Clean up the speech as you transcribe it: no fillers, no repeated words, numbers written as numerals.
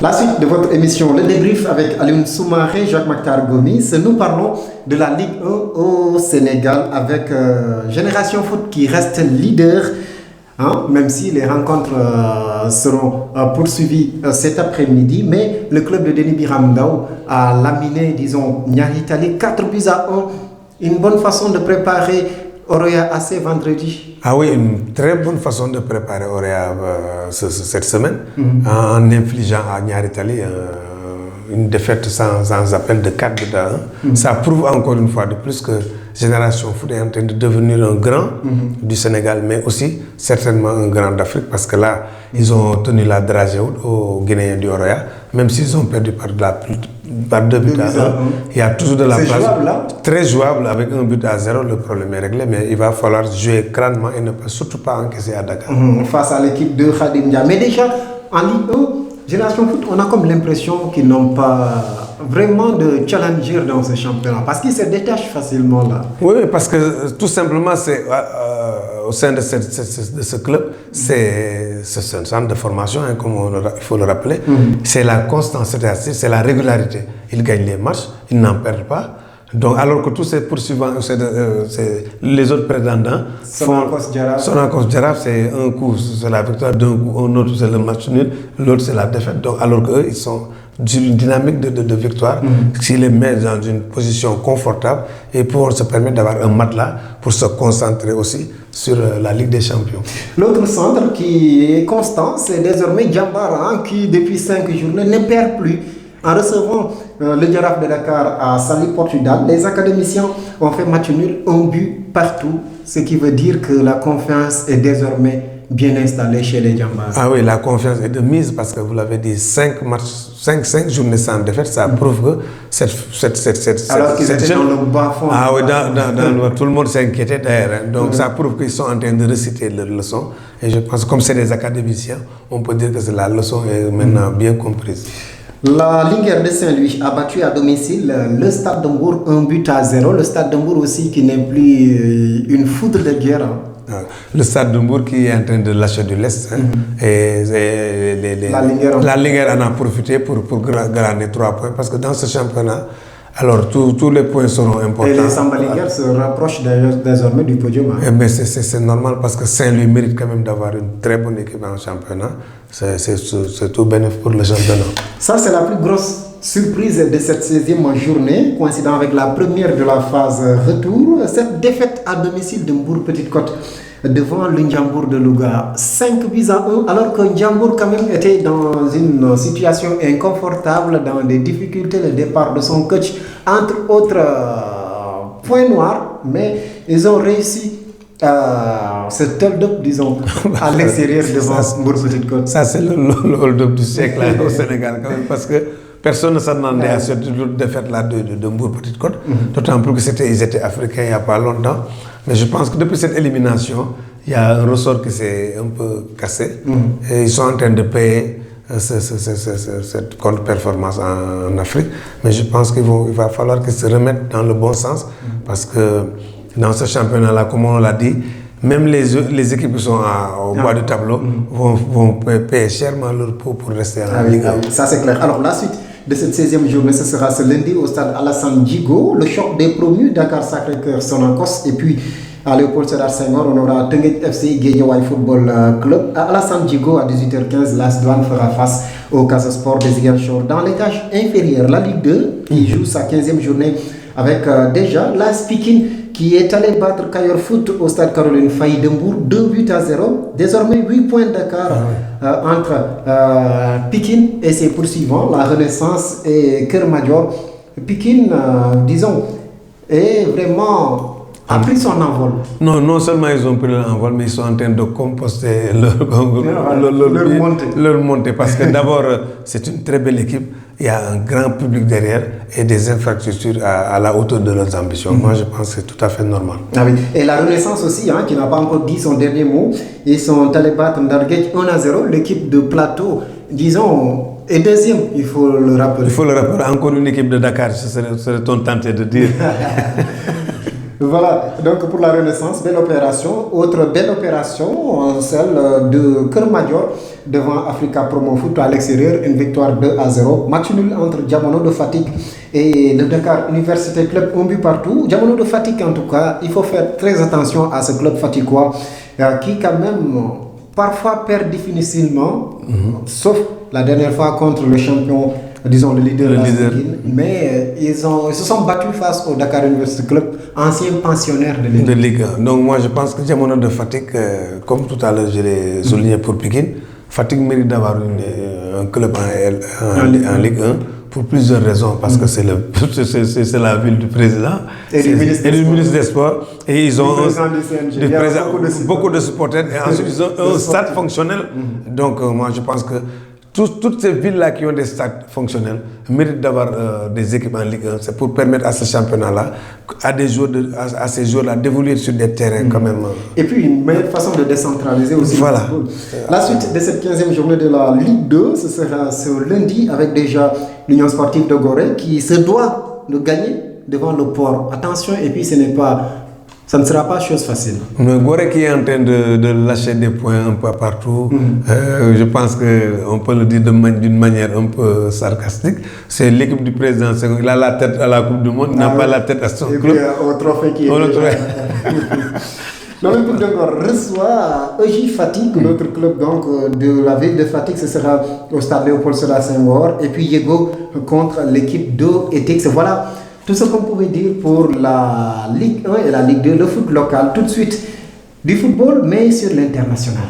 La suite de votre émission, le débrief avec Alioune Soumaré, Jacques Maktar Gomis. Nous parlons de la Ligue 1 au Sénégal avec Génération Foot qui reste leader, même si les rencontres seront poursuivies cet après-midi. Mais le club de Denis Biram Ndao a laminé, disons, Niary Tally 4-1. Une bonne façon de préparer Oroya AC vendredi. Ah oui, une très bonne façon de préparer Oroya cette semaine, en infligeant à Niary Tally une défaite sans appel de 4-1. Ça prouve encore une fois de plus que Génération Foot est en train de devenir un grand du Sénégal, mais aussi certainement un grand d'Afrique, parce que là, ils ont tenu la dragée aux Guinéens du Oroya, même s'ils ont perdu par 2-1. Il y a toujours de la place. Jouable, là. Très jouable, avec 1-0, le problème est réglé, mais il va falloir jouer crânement et ne pas, surtout pas encaisser à Dakar. Face à l'équipe de Khadim Dia. Mais déjà, en Ligue 1, Génération Foot, on a comme l'impression qu'ils n'ont pas vraiment de challenger dans ce championnat, parce qu'ils se détachent facilement là. Oui, parce que tout simplement, c'est au sein de ce club, c'est un centre de formation, comme il faut le rappeler. C'est la constance, c'est la régularité. Ils gagnent les matchs, ils n'en perdent pas. Donc, alors que tous ces poursuivants, les autres prétendants, Sonacos Djaraf, c'est un coup, c'est la victoire d'un coup, un autre, c'est le match nul, l'autre, c'est la défaite. Donc, alors qu'eux, ils sont d'une dynamique de victoire, qui les met dans une position confortable et pour se permettre d'avoir un matelas pour se concentrer aussi sur la Ligue des Champions. L'autre centre qui est constant, c'est désormais Djambara, qui depuis 5 journées ne perd plus. En recevant le Giraffe de Dakar à Saly, Portugal, les académiciens ont fait match nul, un but partout, ce qui veut dire que la confiance est désormais bien installée chez les Djambara. Ah oui, la confiance est de mise parce que vous l'avez dit, 5 journées sans défaite, ça prouve que alors qu'ils étaient dans le bas fond. Ah oui, tout le monde s'inquiétait d'ailleurs. Donc ça prouve qu'ils sont en train de réciter leur leçon. Et je pense que comme c'est des académiciens, on peut dire que la leçon est maintenant bien comprise. La Linguère de Saint-Louis a battu à domicile le Stade de Mbour 1-0. Le Stade de Mbour aussi qui n'est plus une foudre de guerre. Le Stade de Mbour qui est en train de lâcher du lest. Et la Linguère en a profité pour gagner 3 points. Parce que dans ce championnat, alors tous les points seront importants. Et les Samba Linguère se rapprochent désormais du podium. Mais c'est normal parce que Saint-Louis mérite quand même d'avoir une très bonne équipe en championnat. C'est tout bénéfique pour le championnat. Ça, c'est la plus grosse surprise de cette 16e journée, coïncidant avec la première de la phase retour. Cette défaite à domicile de Mbour Petite Côte devant le Ndiambour de Louga, 5-1, alors que Ndiambour quand même était dans une situation inconfortable, dans des difficultés, le départ de son coach, entre autres points noirs, mais ils ont réussi ce hold-up, disons, à l'extérieur devant Mbour Petite Côte. Ça, c'est le hold-up du siècle là, au Sénégal, quand même, parce que personne ne s'attendait à cette défaite-là de Mbour Petite Côte, d'autant plus qu'ils étaient africains il n'y a pas longtemps. Mais je pense que depuis cette élimination, il y a un ressort qui s'est un peu cassé. Et ils sont en train de payer cette contre-performance en Afrique. Mais je pense qu'il va falloir qu'ils se remettent dans le bon sens, parce que dans ce championnat-là, comme on l'a dit, même les équipes qui sont au bas du tableau vont payer chèrement leur peau pour rester en Ligue 1. Ça, c'est clair. Alors, la suite de cette 16e journée, ce sera ce lundi au stade Alassane Djigo, le choc des promus Dakar Sacré-Cœur Sonacos, et puis à Léopold Sédar Senghor, on aura Teungueth FC Guédiawaye Football Club. À Alassane Djigo, à 18h15, l'AS Douanes fera face au Casa Sport de Ziguinchor. Dans l'étage inférieur, la Ligue 2 qui joue sa 15e journée avec déjà l'AS Pikine qui est allé battre Kayor Foot au stade Caroline Faye de Mbour 2-0. Désormais 8 points d'écart entre Pikine et ses poursuivants, la Renaissance et Keur Madior. Pikine, disons, est vraiment a pris son envol. Non seulement ils ont pris leur envol, mais ils sont en train de composter leur montée. Parce que d'abord, c'est une très belle équipe. Il y a un grand public derrière et des infrastructures à la hauteur de leurs ambitions. Moi, je pense que c'est tout à fait normal. Ah oui. Et la Renaissance aussi, qui n'a pas encore dit son dernier mot. Ils sont allés battre Ndarguet 1-0. L'équipe de Plateau, disons, est deuxième, il faut le rappeler. Il faut le rappeler. Encore une équipe de Dakar, serait-on tenté de dire. Voilà, donc pour la Renaissance, belle opération. Autre belle opération, celle de Kermadior devant Africa Promo Foot à l'extérieur, une victoire 2-0. Match nul entre Diamono de Fatick et le Dakar Université Club, un but partout. Diamono de Fatick, en tout cas, il faut faire très attention à ce club fatickois qui, quand même, parfois perd difficilement, sauf la dernière fois contre le champion, disons le leader. Mais ils se sont battus face au Dakar University Club, ancien pensionnaire de Ligue 1. Donc moi je pense que Diamono de Fatick, comme tout à l'heure je l'ai souligné pour Pikine, Fatick mérite d'avoir un club en Ligue 1 pour plusieurs raisons, parce que c'est la ville du président et du ministre des Sports, et ils ont beaucoup de supporters, et ensuite ils ont un stade fonctionnel. Donc moi je pense que toutes ces villes-là qui ont des stades fonctionnels méritent d'avoir des équipes en Ligue 1. C'est pour permettre à ce championnat-là, à ces joueurs-là d'évoluer sur des terrains quand même. Et puis une meilleure façon de décentraliser aussi. Voilà. La suite de cette 15e journée de la Ligue 2, ce sera ce lundi avec déjà l'Union Sportive de Gorée qui se doit de gagner devant le Port. Attention, et puis ça ne sera pas chose facile. Mais Gorée qui est en train de lâcher des points un peu partout, je pense qu'on peut le dire d'une manière un peu sarcastique. C'est l'équipe du président, il a la tête à la Coupe du Monde, il n'a pas la tête à son club. Et puis au trophée qui est Non, mais pour d'abord reçoit EJ Fatick, notre club donc de la ville de Fatick, ce sera au stade Léopold Sédar Senghor. Et puis Yego contre l'équipe de Etix. Voilà tout ce qu'on pouvait dire pour la Ligue 1 et la Ligue 2, le foot local. Tout de suite, du football, mais sur l'international.